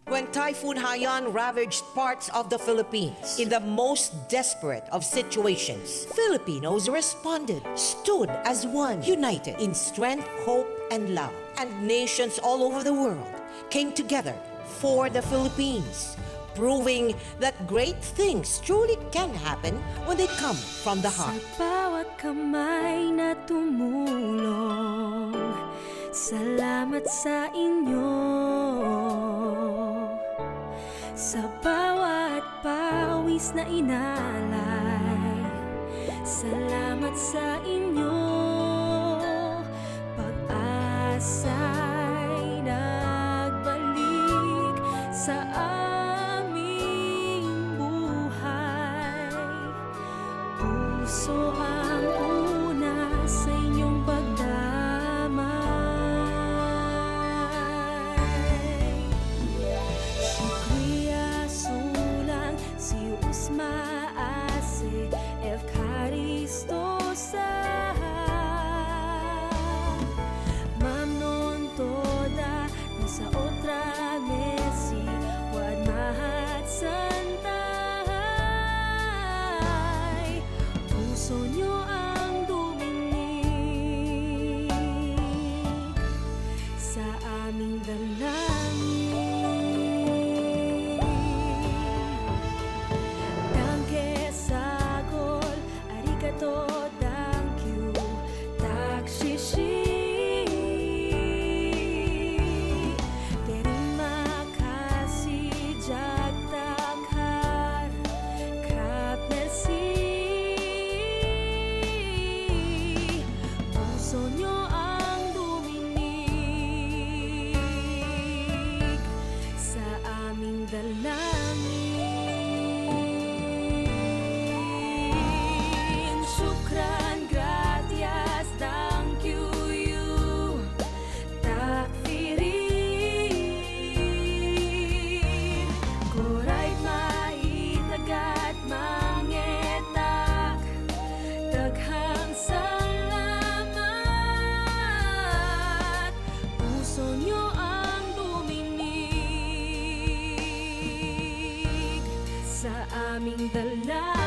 When Typhoon Haiyan ravaged parts of the Philippines in the most desperate of situations, Filipinos responded, stood as one, united in strength, hope, and love. And nations all over the world came together for the Philippines, proving that great things truly can happen when they come from the heart. Sa bawat kamay na tumulong, salamat sa inyo. Sa bawat pawis na inalay, salamat sa inyo. Pag-asa'y nagbalik sa aming buhay. Puso ang una sa inyong pagdamay. Shukriya sulang si Usma Ase Evkaristo sa Mamnon toda sa otra Messi Wad Mahat Santay. Puso nyo ang duminig sa aming dalangin. Danke sagol, arigato, thank you, takshishi. Terima kasih, jagtakhar, krap merci. Puso nyo ang duminig sa aming dalangin. Shukran, gracias, thank you, takfirin. Korait maitagat mangetak, daghang salamat. Puso nyo ang duminig sa aming dalangin.